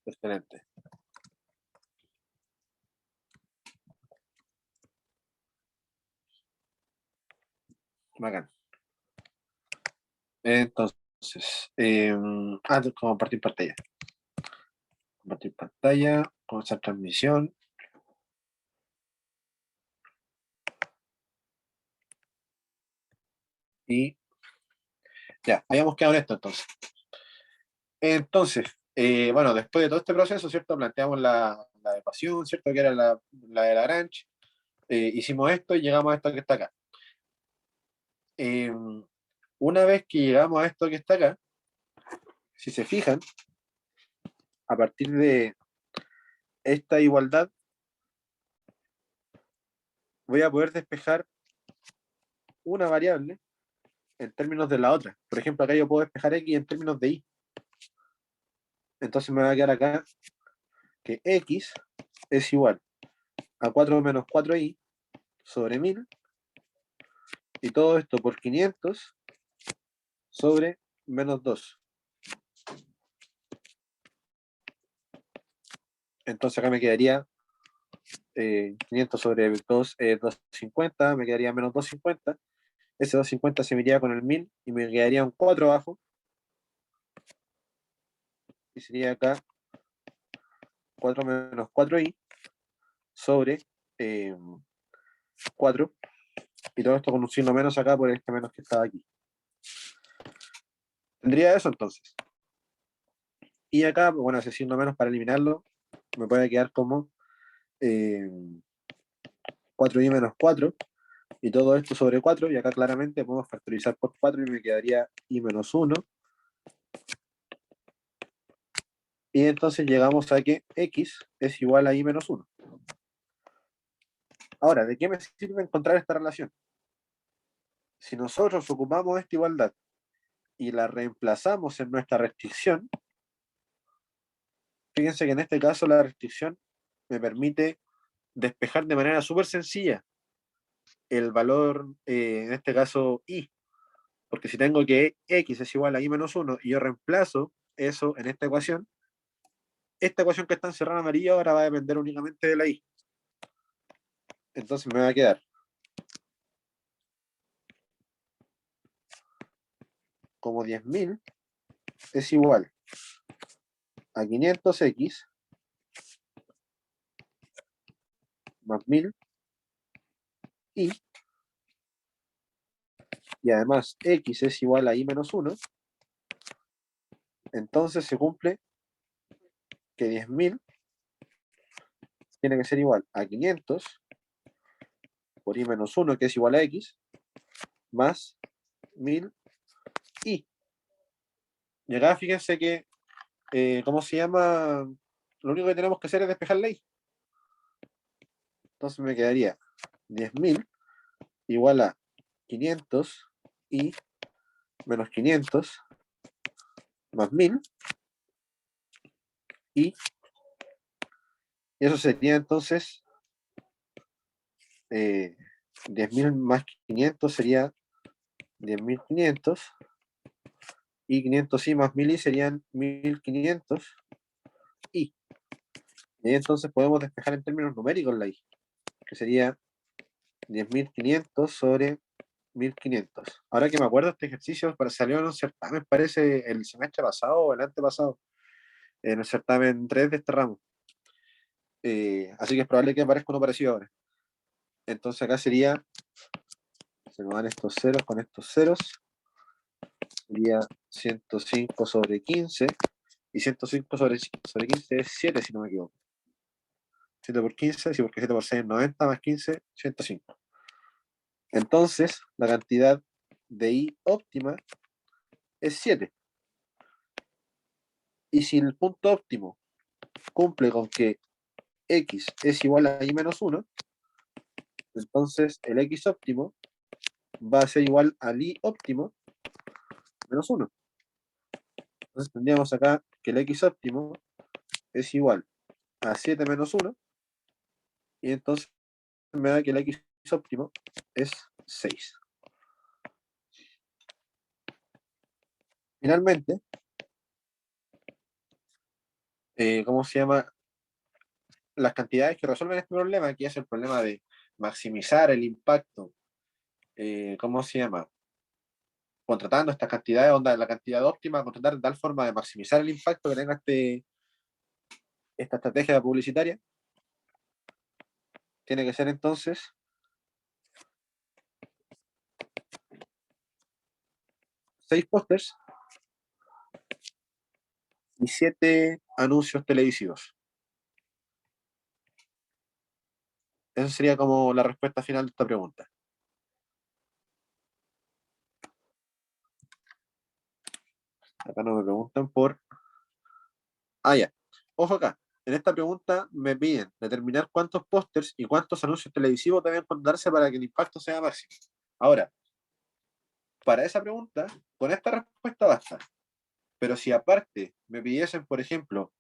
Excelente. Bacán. Entonces, compartir pantalla. Compartir pantalla, comenzar transmisión. Y ya, habíamos quedado en esto entonces. Entonces, bueno, después de todo este proceso, ¿cierto? Planteamos la ecuación, ¿cierto? Que era la de Lagrange. Hicimos esto y llegamos a esto que está acá. Una vez que llegamos a esto que está acá, si se fijan, a partir de esta igualdad, voy a poder despejar una variable en términos de la otra. Por ejemplo, acá yo puedo despejar x en términos de y. Entonces me va a quedar acá que x es igual a 4 menos 4y sobre 1000, y todo esto por 500 sobre menos 2. Entonces acá me quedaría 500 sobre 2, 250, me quedaría menos 250. Ese 250 se me iría con el 1000 y me quedaría un 4 abajo. Y sería acá 4 menos 4y sobre 4. Y todo esto con un signo menos acá por este menos que estaba aquí. Tendría eso entonces. Y acá, bueno, ese signo menos para eliminarlo, me puede quedar como 4y menos 4. Y todo esto sobre 4, y acá claramente podemos factorizar por 4 y me quedaría y menos 1. Y entonces llegamos a que x es igual a y menos 1. Ahora, ¿de qué me sirve encontrar esta relación? Si nosotros ocupamos esta igualdad y la reemplazamos en nuestra restricción, fíjense que en este caso la restricción me permite despejar de manera súper sencilla el valor, en este caso y, porque si tengo que x es igual a y menos 1 y yo reemplazo eso en esta ecuación que está encerrada en amarillo ahora va a depender únicamente de la y. Entonces me va a quedar como 10.000 es igual a 500x más 1000 y además x es igual a y menos 1, entonces se cumple que 10.000 tiene que ser igual a 500 por y menos 1, que es igual a x, más 1000 y. Y acá fíjense que, ¿cómo se llama? Lo único que tenemos que hacer es despejar la y. Entonces me quedaría 10.000 igual a 500 y menos 500 más 1000 y eso sería entonces 10.000 más 500 sería 10.500 y 500 y más 1000 y serían 1500 y entonces podemos despejar en términos numéricos la y, que sería 10.500 sobre 1500. Ahora que me acuerdo, este ejercicio salió en un certamen, parece el semestre pasado o el antepasado, en el certamen 3 de este ramo. Así que es probable que aparezca uno parecido ahora. Entonces acá sería, se nos van estos ceros con estos ceros, sería 105 sobre 15, y 105 sobre 15 es 7, si no me equivoco. 7 por 15, sí, porque 7 por 6 es 90, más 15, 105. Entonces, la cantidad de I óptima es 7. Y si el punto óptimo cumple con que X es igual a I menos 1, entonces el X óptimo va a ser igual al I óptimo menos 1. Entonces tendríamos acá que el X óptimo es igual a 7 menos 1, y entonces me da que el X óptimo es 6. Finalmente, ¿cómo se llama? Las cantidades que resuelven este problema, que es el problema de maximizar el impacto, ¿cómo se llama? Contratando estas cantidades, onda, la cantidad óptima, contratar de tal forma de maximizar el impacto que tenga esta estrategia publicitaria, tiene que ser entonces 6 pósters y 7 anuncios televisivos. Esa sería como la respuesta final de esta pregunta. Acá no me preguntan por... Ah, ya. Ojo acá. En esta pregunta me piden determinar cuántos pósters y cuántos anuncios televisivos deben contarse para que el impacto sea máximo. Ahora, para esa pregunta, con esta respuesta basta. Pero si aparte me pidiesen, por ejemplo,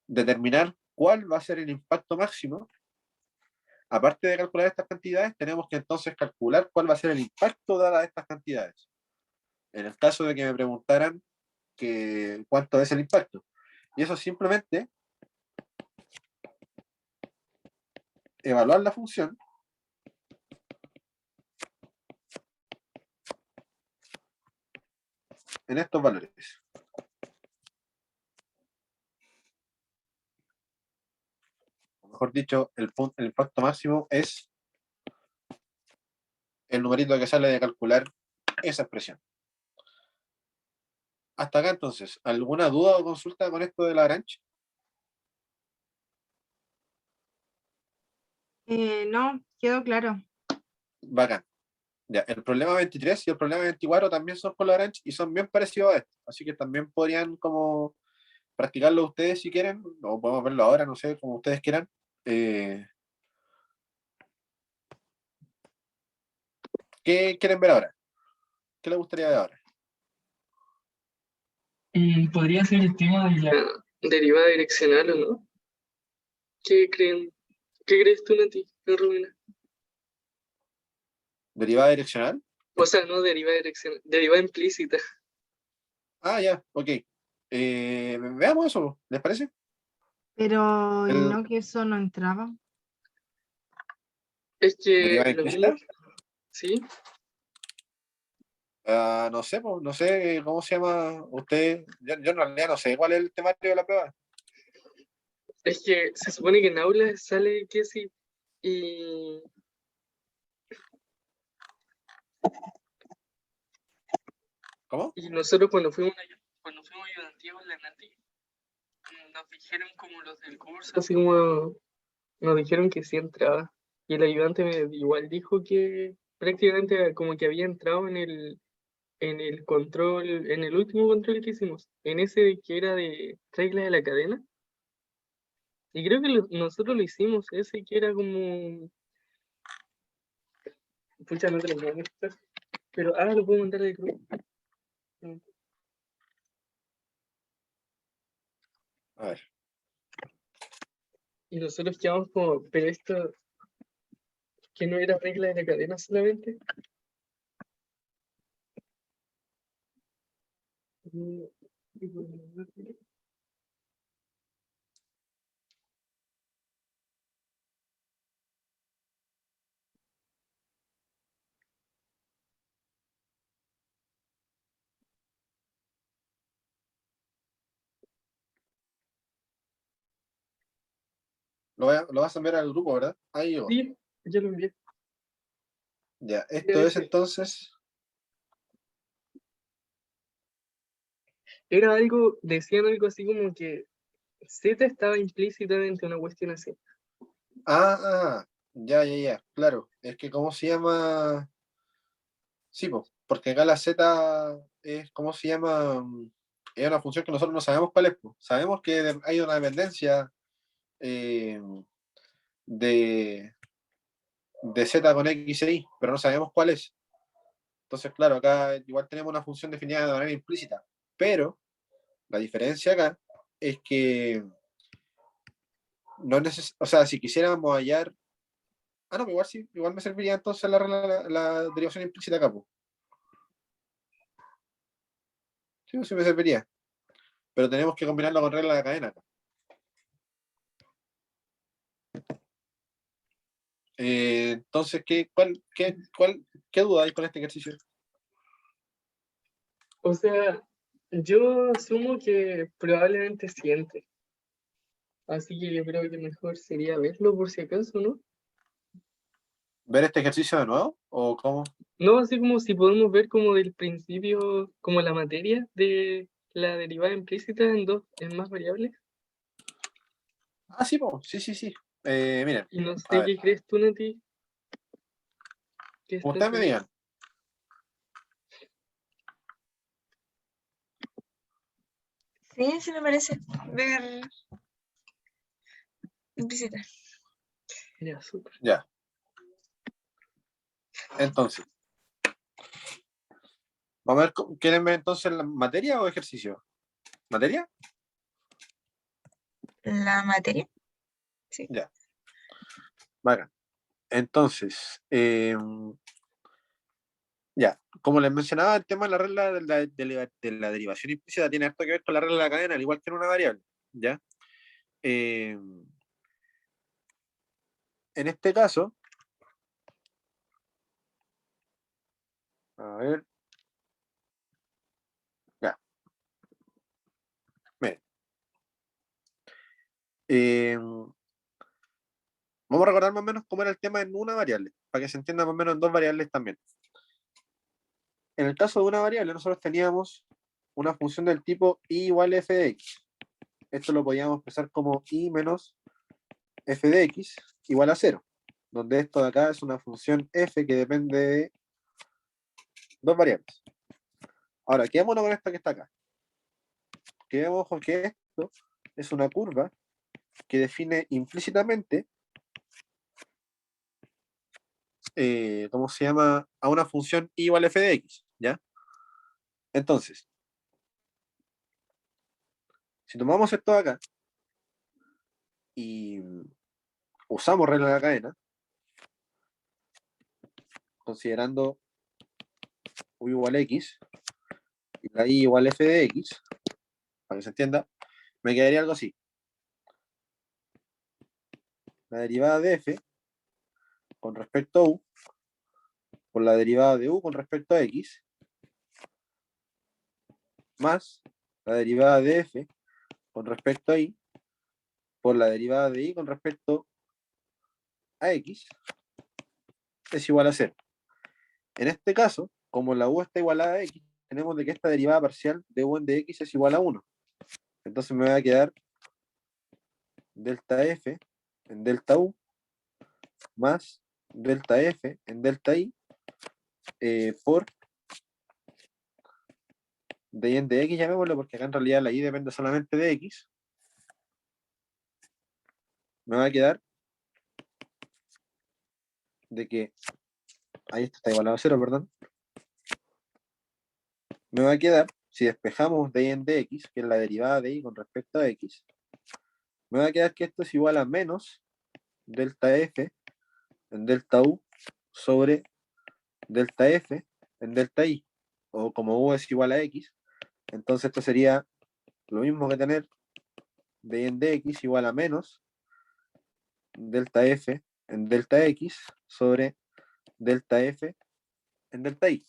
determinar cuál va a ser el impacto máximo, aparte de calcular estas cantidades, tenemos que entonces calcular cuál va a ser el impacto dadas estas cantidades. En el caso de que me preguntaran cuánto es el impacto. Y eso simplemente evaluar la función en estos valores. O mejor dicho, el impacto máximo es el numerito que sale de calcular esa expresión. Hasta acá entonces, ¿alguna duda o consulta con esto de Lagrange? No, quedó claro. Bacán. Ya, el problema 23 y el problema 24 también son con Lagrange y son bien parecidos a esto. Así que también podrían como practicarlo ustedes si quieren, o podemos verlo ahora, no sé, como ustedes quieran. ¿Qué quieren ver ahora? ¿Qué les gustaría ver ahora? Podría ser el tema de la derivada direccional, ¿o no? ¿Qué creen? ¿Qué crees tú, Nati, Rubina? ¿Derivada direccional? O sea, no derivada direccional, derivada implícita. Ah, ya, ok. Veamos eso, ¿les parece? Pero, ¿y El, no que eso no entraba? Es que ¿derivada lo implícita? mismo, ¿sí? No sé, pues, no sé cómo se llama usted. Yo en realidad no sé cuál es el temario de la prueba. Es que se supone que en aula sale que sí. Y, ¿Cómo? y nosotros cuando fuimos ayudantías con la Nati, nos dijeron como los del curso, así como nos dijeron que sí entraba. Y el ayudante igual dijo que prácticamente como que había entrado en el control, en el último control que hicimos, en ese que era de regla de la cadena. Y creo que nosotros lo hicimos, ese que era como. Pucha, no te lo puedo mostrar. Pero ahora lo puedo mandar de grupo. A ver. Y nosotros quedamos como, pero esto, que no era regla de la cadena solamente. Mm, Lo vas a enviar al grupo, ¿verdad? Ahí llegó. Sí, ya lo envié. Ya, Ya esto es ese. entonces. Era algo, decían algo así como que Z estaba implícitamente una cuestión así. Ya, ya, ya, claro. Es que, ¿cómo se llama? Sí, po, porque acá la Z es, ¿cómo se llama? Es una función que nosotros no sabemos cuál es, po. Sabemos que hay una dependencia eh, de, de Z con X e Y, pero no sabemos cuál es. Entonces, claro, acá igual tenemos una función definida de manera implícita, pero la diferencia acá es que no o sea, si quisiéramos hallar. Ah, no, igual sí, igual me serviría entonces la derivación implícita acá, po. Sí, sí me serviría. Pero tenemos que combinarlo con regla de cadena acá. Entonces, ¿qué duda hay con este ejercicio? O sea, yo asumo que probablemente siente. Así que yo creo que mejor sería verlo por si acaso, ¿no? ¿Ver este ejercicio de nuevo? ¿O cómo? No, así como si podemos ver como del principio, como la materia de la derivada implícita en más variables. Ah, sí, po. Sí, sí, sí. Miren, Y no a sé ver, qué crees tú, Nati, que como estás ustedes me viendo. digan. Sí, sí me parece ver implícita. Ya, súper. Ya. Entonces, vamos a ver, ¿quieren ver entonces la materia o ejercicio? ¿Materia? La materia. Sí. Ya. Bacán. Entonces, ya, como les mencionaba, el tema de la regla de la derivación implícita tiene harto que ver con la regla de la cadena, al igual que en una variable. ¿Ya? Eh, en este caso, a ver, ya, miren, eh, vamos a recordar más o menos cómo era el tema en una variable, para que se entienda más o menos en dos variables también. En el caso de una variable, nosotros teníamos una función del tipo y igual a f de x. Esto lo podíamos expresar como y menos f de x igual a 0, donde esto de acá es una función f que depende de dos variables. Ahora, quedémonos con esta que está acá. Quedemos con que esto es una curva que define implícitamente, ¿cómo se llama? A una función y igual a f de x, ¿ya? Entonces, si tomamos esto de acá y usamos regla de la cadena, considerando u igual a x y la y igual a f de x, para que se entienda, me quedaría algo así. La derivada de f con respecto a u por la derivada de u con respecto a x más la derivada de f con respecto a y por la derivada de y con respecto a x es igual a 0. En este caso, como la u está igualada a x, tenemos de que esta derivada parcial de u en de x es igual a 1. Entonces me va a quedar delta f en delta u más delta f en delta y por de y en de x, llamémoslo, porque acá en realidad la y depende solamente de x. Me va a quedar de que, ahí está igualado a 0, perdón. Me va a quedar, si despejamos de y en de x, que es la derivada de y con respecto a x, me va a quedar que esto es igual a menos delta f en delta u sobre delta f en delta y, o como u es igual a x, entonces esto sería lo mismo que tener de y en de x igual a menos delta f en delta x sobre delta f en delta y.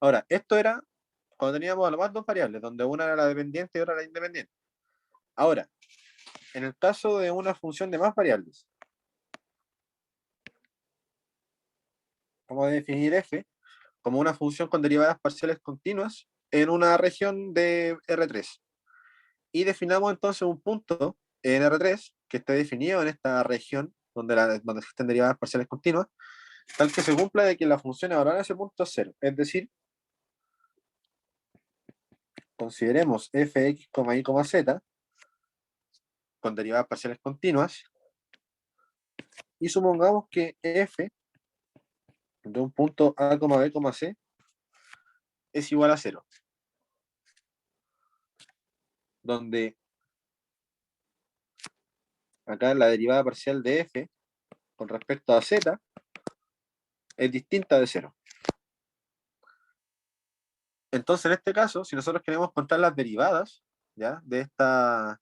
Ahora, esto era cuando teníamos las más dos variables, donde una era la dependiente y otra la independiente. Ahora, en el caso de una función de más variables, vamos a definir f como una función con derivadas parciales continuas en una región de R3. Y definamos entonces un punto en R3 que esté definido en esta región donde existen derivadas parciales continuas, tal que se cumpla de que la función evaluada en ese punto es 0. Es decir, consideremos fx, y, z con derivadas parciales continuas y supongamos que f de un punto a, b, c es igual a 0, donde acá la derivada parcial de f con respecto a z es distinta de 0. Entonces, en este caso, si nosotros queremos contar las derivadas, ¿ya? De esta,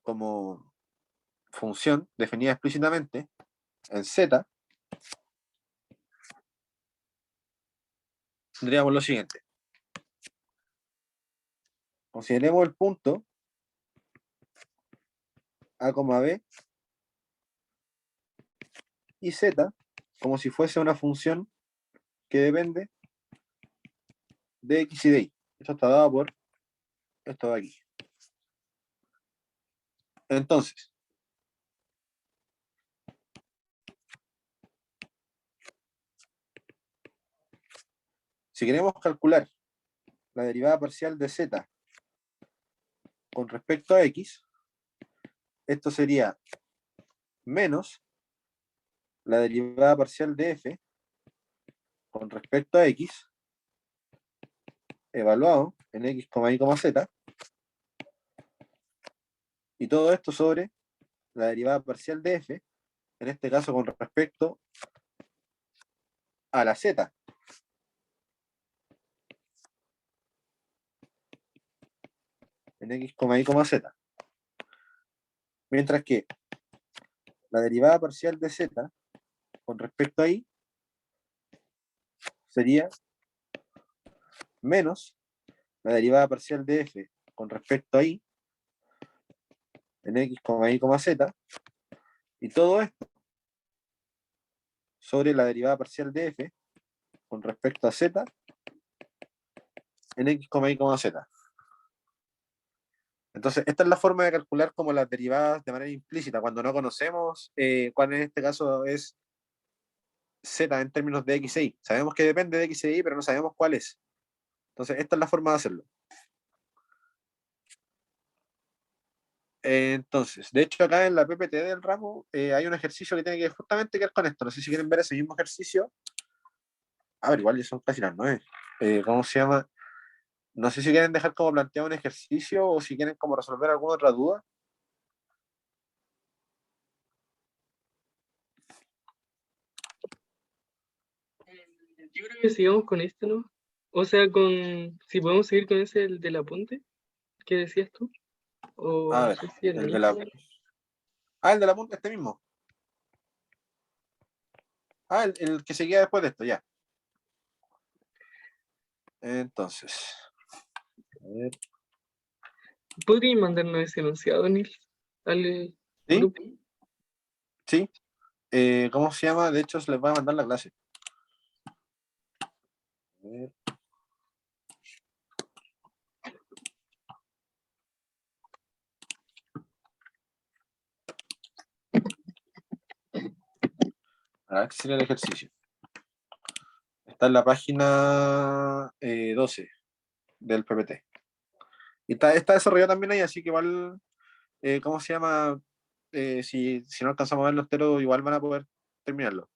como, función definida explícitamente en Z, tendríamos lo siguiente. Consideremos el punto A, B y Z como si fuese una función que depende de X y de Y. Esto está dado por esto de aquí. Entonces, si queremos calcular la derivada parcial de Z con respecto a X, esto sería menos la derivada parcial de F con respecto a X, evaluado en X, Y, Z, y todo esto sobre la derivada parcial de F, en este caso con respecto a la Z. En X, Y, Z. Mientras que la derivada parcial de Z con respecto a Y sería menos la derivada parcial de F con respecto a Y en X, Y, Z, y todo esto sobre la derivada parcial de F con respecto a Z en X, Y, Z. Entonces, esta es la forma de calcular como las derivadas de manera implícita, cuando no conocemos cuál en este caso es Z en términos de X e Y. Sabemos que depende de X e Y, pero no sabemos cuál es. Entonces, esta es la forma de hacerlo. Entonces, de hecho, acá en la PPT del ramo hay un ejercicio que tiene que justamente ver con esto. No sé si quieren ver ese mismo ejercicio. A ver, igual ya son casi las 9. ¿Cómo se llama? No sé si quieren dejar como planteado un ejercicio o si quieren como resolver alguna otra duda. Yo creo que sigamos con esto, ¿no? O sea, si podemos seguir con ese, el del apunte, que decías tú. O A no ver, sé si el el de mismo. el de la punta, este mismo. El que seguía después de esto, ya. Entonces. A ver. ¿Podrías mandarnos ese enunciado, Nils, al ¿Sí? grupo? ¿Sí? ¿Cómo se llama? De hecho, se les va a mandar la clase. A ver. A ver, ¿qué sería el ejercicio? Está en la página 12 del PPT. Y está desarrollado también ahí, así que igual, ¿cómo se llama? Si no alcanzamos a verlo entero, igual van a poder terminarlo.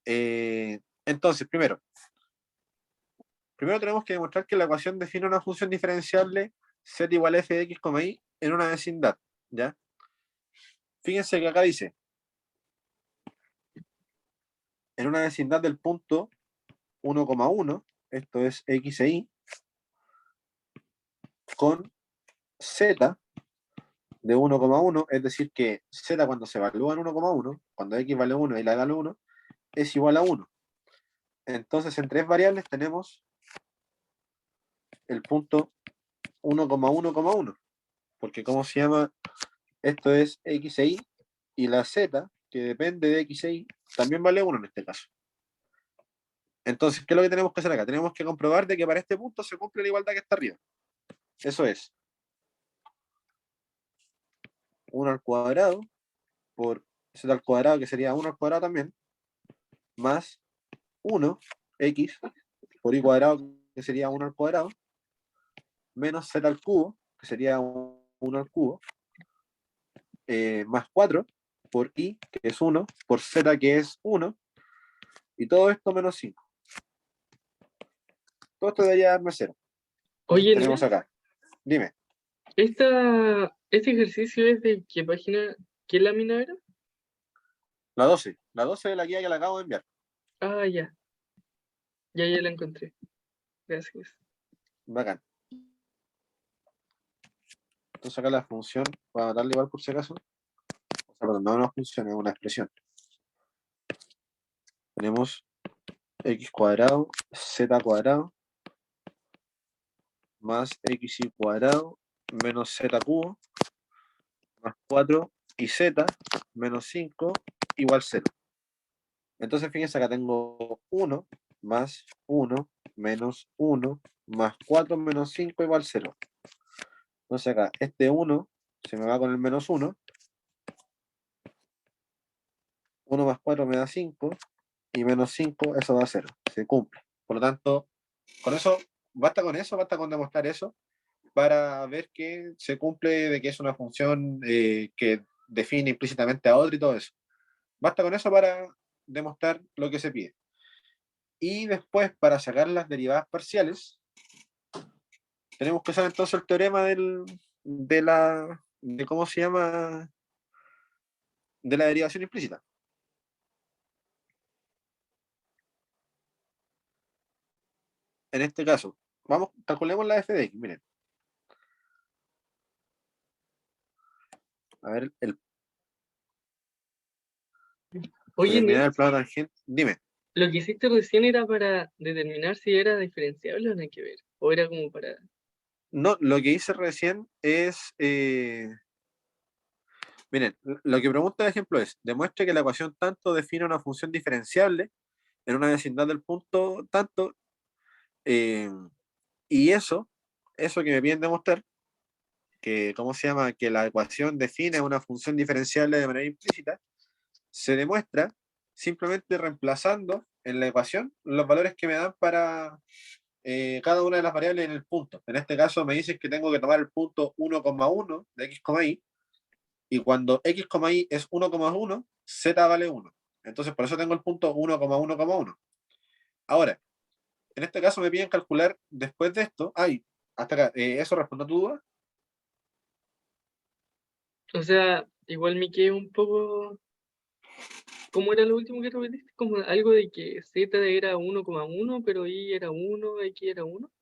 Entonces, primero tenemos que demostrar que la ecuación define una función diferenciable z igual a f de x, y en una vecindad, ¿ya? Fíjense que acá dice, en una vecindad del punto 1,1, esto es x e y, con z de 1,1, es decir que z cuando se evalúa en 1,1, cuando x vale 1 y la vale 1, es igual a 1. Entonces, en tres variables tenemos el punto 1,1,1, porque ¿cómo se llama? Esto es x e y la z, que depende de x e y, también vale 1 en este caso. Entonces, ¿qué es lo que tenemos que hacer acá? Tenemos que comprobar de que para este punto se cumple la igualdad que está arriba. Eso es 1 al cuadrado por z al cuadrado, que sería 1 al cuadrado también, más 1x por y cuadrado, que sería 1 al cuadrado, menos z al cubo, que sería 1 al cubo, más 4 por y, que es 1, por z, que es 1, y todo esto menos 5. Todo esto debería darme 0. Entonces Oye, tenemos Nils, acá. Dime. ¿este ejercicio es de qué página, qué lámina era? La 12. La 12 de la guía que la acabo de enviar. Ah, ya. Ya la encontré. Gracias. Bacán. Entonces acá la función, voy a darle igual por si acaso. O sea, perdón, no una función, es una expresión. Tenemos x cuadrado, z cuadrado, más xy cuadrado, menos z cubo, más 4 y z, menos 5, igual 0. Entonces, fíjense, acá tengo 1, más 1, menos 1, más 4, menos 5, igual 0. Entonces acá, este 1 se me va con el menos 1. 1 más 4 me da 5, y menos 5, eso da 0. Se cumple. Por lo tanto, con eso, basta con demostrar eso, para ver que se cumple de que es una función que define implícitamente a otra y todo eso. Basta con eso para demostrar lo que se pide. Y después, para sacar las derivadas parciales, tenemos que usar entonces el teorema de ¿cómo se llama? De la derivación implícita. En este caso, calculemos la f de x, miren. A ver, Oye, determinar el Nils, plano tangente. Dime, lo que hiciste recién era para determinar si era diferenciable o nada que ver. O era como para. no, lo que hice recién es, miren, lo que pregunta el ejemplo es, demuestre que la ecuación tanto define una función diferenciable en una vecindad del punto tanto, eh, y eso que me piden demostrar, que, ¿cómo se llama? Que la ecuación define una función diferenciable de manera implícita, se demuestra simplemente reemplazando en la ecuación los valores que me dan para cada una de las variables en el punto. En este caso me dicen que tengo que tomar el punto 1,1 de x, y, y cuando x, y es 1,1, z vale 1. Entonces por eso tengo el punto 1,1,1. Ahora, en este caso me piden calcular después de esto, hasta acá, ¿eso responde a tu duda? O sea, igual me quedé un poco. ¿Cómo era lo último que repetiste? Como algo de que Z era 1,1, pero Y era 1, X era 1.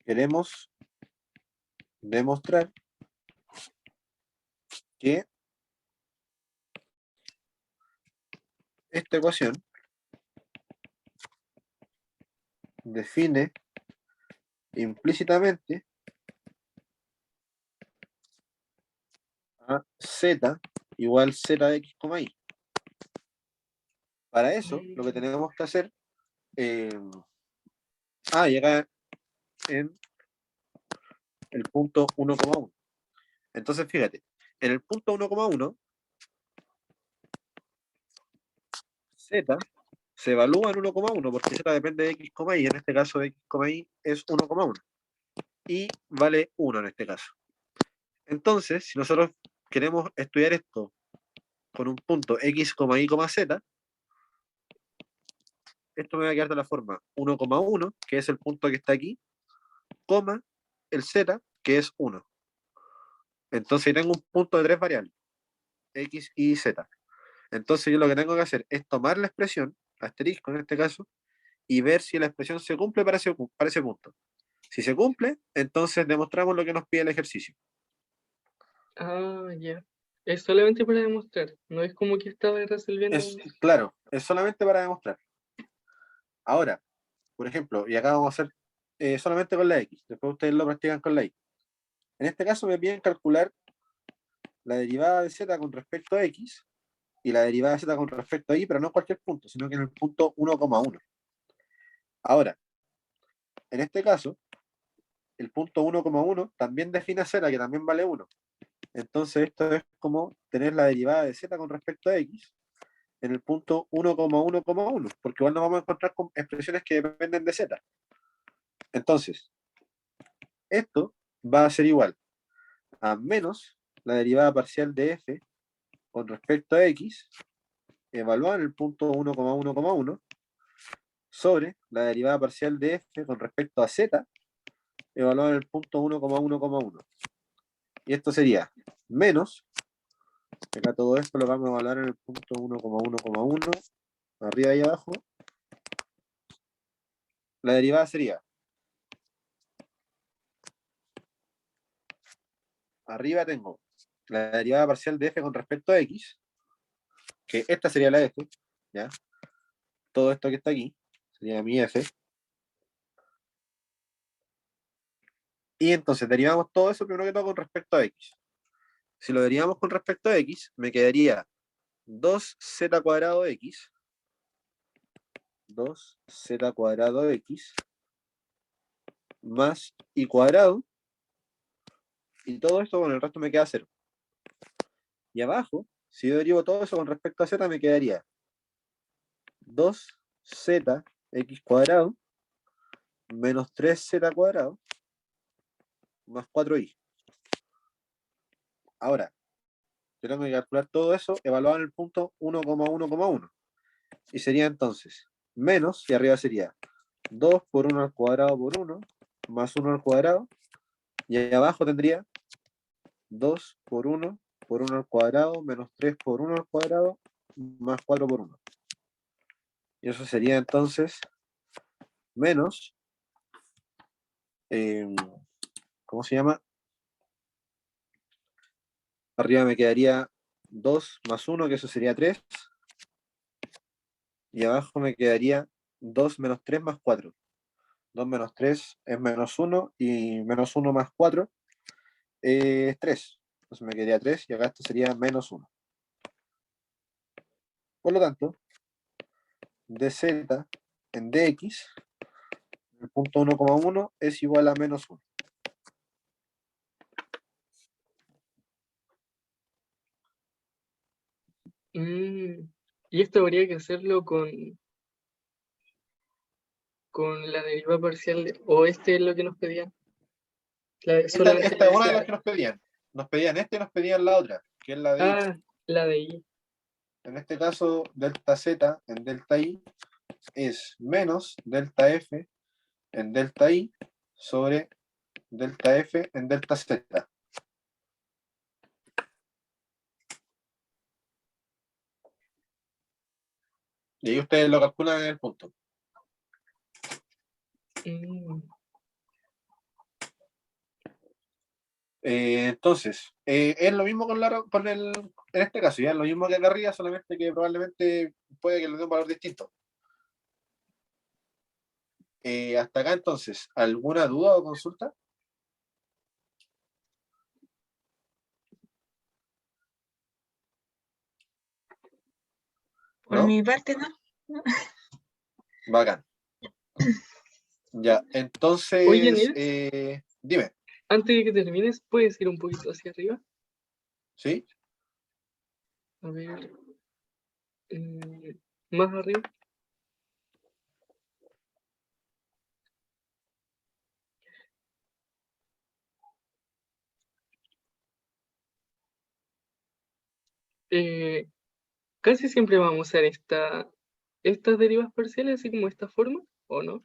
Queremos demostrar que esta ecuación define implícitamente a z igual z de x, y. Para eso, lo que tenemos que hacer, y acá en el punto 1,1. Entonces, fíjate, en el punto 1,1, z se evalúa en 1,1 porque z depende de x, y, en este caso x, y es 1,1 y vale 1 en este caso. Entonces, si nosotros queremos estudiar esto con un punto x, y, z, esto me va a quedar de la forma 1,1, que es el punto que está aquí, coma el z, que es 1. Entonces tengo un punto de tres variables, x, y, z. Entonces yo lo que tengo que hacer es tomar la expresión, asterisco en este caso, y ver si la expresión se cumple para ese punto. Si se cumple, entonces demostramos lo que nos pide el ejercicio. Ya. Es solamente para demostrar. No es como que estaba resolviendo. Claro, es solamente para demostrar. Ahora, por ejemplo, y acá vamos a hacer solamente con la x, después ustedes lo practican con la y. En este caso me piden calcular la derivada de z con respecto a x y la derivada de z con respecto a y, pero no en cualquier punto, sino que en el punto 1,1. Ahora, en este caso, el punto 1,1 también define a z, que también vale 1. Entonces esto es como tener la derivada de z con respecto a x en el punto 1,1,1, porque igual nos vamos a encontrar con expresiones que dependen de z. Entonces, esto va a ser igual a menos la derivada parcial de f con respecto a x, evaluada en el punto 1,1,1, sobre la derivada parcial de f con respecto a z, evaluada en el punto 1,1,1. Y esto sería menos, acá todo esto lo vamos a evaluar en el punto 1,1,1, arriba y abajo. La derivada sería, arriba tengo la derivada parcial de f con respecto a x, que esta sería la f, ¿ya? Todo esto que está aquí sería mi f. Y entonces derivamos todo eso primero que todo con respecto a x. Si lo derivamos con respecto a x, me quedaría 2z cuadrado x, 2z cuadrado x, más y cuadrado, y todo esto con el resto me queda 0. Y abajo, si yo derivo todo eso con respecto a z, me quedaría 2z x cuadrado menos 3z cuadrado más 4y. Ahora, yo tengo que calcular todo eso evaluado en el punto 1,1,1. Y sería entonces menos, y arriba sería 2 por 1 al cuadrado por 1, más 1 al cuadrado, y ahí abajo tendría 2 por 1 al cuadrado, menos 3 por 1 al cuadrado, más 4 por 1. Y eso sería entonces menos, ¿cómo se llama? Arriba me quedaría 2 más 1, que eso sería 3. Y abajo me quedaría 2 menos 3 más 4. 2 menos 3 es menos 1, y menos 1 más 4 es 3. Entonces me quedaría 3, y acá esto sería menos 1. Por lo tanto, dz en dx, el punto 1,1 es igual a menos 1. Y esto habría que hacerlo con la derivada parcial, o este es lo que nos pedían. Solamente Esta es una de decía, las que nos pedían. Nos pedían esta y nos pedían la otra, que es la de y. la de y. En este caso, delta z en delta y es menos delta f en delta y sobre delta f en delta z. Y ahí ustedes lo calculan en el punto. Entonces, es lo mismo en este caso, ya es lo mismo que acá arriba, solamente que probablemente puede que le dé un valor distinto. Hasta acá entonces, ¿alguna duda o consulta? Por ¿No? mi parte, ¿no? Bacán. Ya, Oye, entonces, Nils, dime, antes de que termines, ¿puedes ir un poquito hacia arriba? ¿sí? A ver, más arriba. Eh, Casi siempre vamos a usar estas derivas parciales, así como esta forma, ¿o no?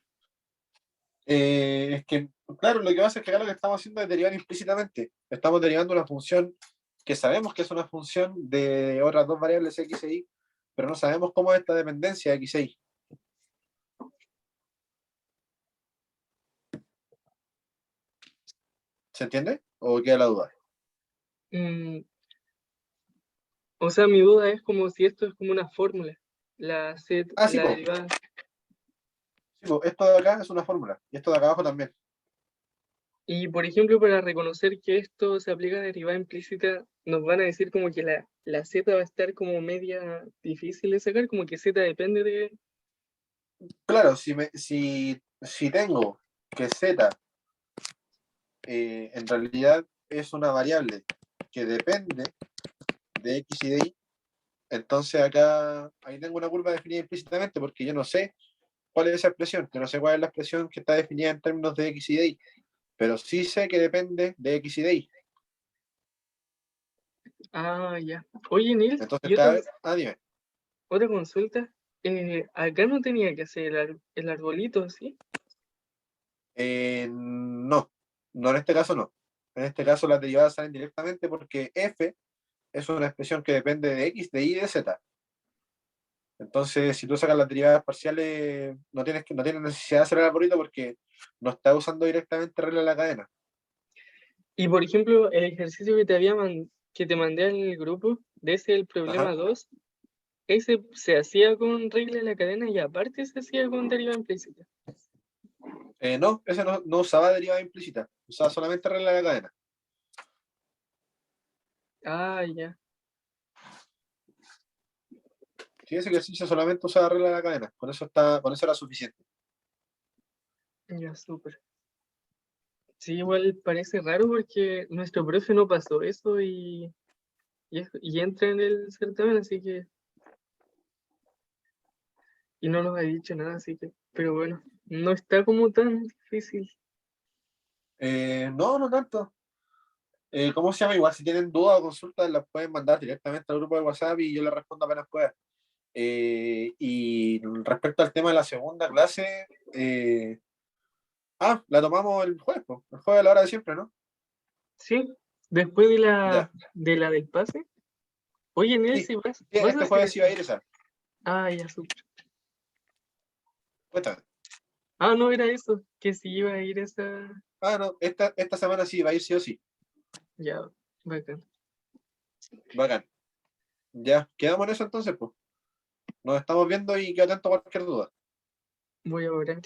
Es que, claro, lo que pasa es que acá lo que estamos haciendo es derivar implícitamente. Estamos derivando una función que sabemos que es una función de otras dos variables x e y, pero no sabemos cómo es esta dependencia de x e y. ¿Se entiende? ¿O queda la duda? Mm, o sea, mi duda es como si esto es como una fórmula, Sí, la po. derivada. Sí, po. Esto de acá es una fórmula, y esto de acá abajo también. Y por ejemplo, para reconocer que esto se aplica a derivada implícita, nos van a decir como que la z va a estar como media difícil de sacar, como que z depende de... Claro, si tengo que z en realidad es una variable que depende de x y de y, entonces acá ahí tengo una curva definida implícitamente porque yo no sé cuál es esa expresión, yo no sé cuál es la expresión que está definida en términos de x y de y, pero sí sé que depende de x y de y. Ah, ya. Oye, Nils, Entonces y cada vez, dime. otra consulta. Acá no tenía que hacer el arbolito, ¿sí? No, no en este caso no. En este caso las derivadas salen directamente porque f es una expresión que depende de x, de y y de z. Entonces, si tú sacas las derivadas parciales, no tienes necesidad de hacer el algoritmo porque no está usando directamente regla de la cadena. Y por ejemplo, el ejercicio que te había que te mandé al grupo, de ese el problema Ajá. 2, ese se hacía con regla de la cadena y aparte se hacía con derivada implícita. No, ese no usaba derivada implícita, usaba solamente regla de la cadena. Ah, ya. Sí, ese ejercicio solamente usaba regla de la cadena, con eso era suficiente. Ya, súper. Sí, igual parece raro porque nuestro profe no pasó eso y entra en el certamen, así que. Y no nos ha dicho nada, así que. Pero bueno, no está como tan difícil. No tanto. ¿Cómo se llama? Igual si tienen dudas o consultas las pueden mandar directamente al grupo de WhatsApp y yo les respondo apenas pueda. Y respecto al tema de la segunda clase, la tomamos el jueves, po, el jueves a la hora de siempre, ¿no? Sí, después de Ya, la del pase. Oye, sí. Nelsi, ¿vas, Sí, vas a este hacer jueves eso? iba a ir esa. Ah, ya, súper. Cuéntame. Ah, no era eso, que si iba a ir esa. No, esta semana sí, va a ir sí o sí. Ya, bacán. Bacán. Ya, quedamos en eso entonces, pues. Nos estamos viendo y quedo atento a cualquier duda. Voy a borrar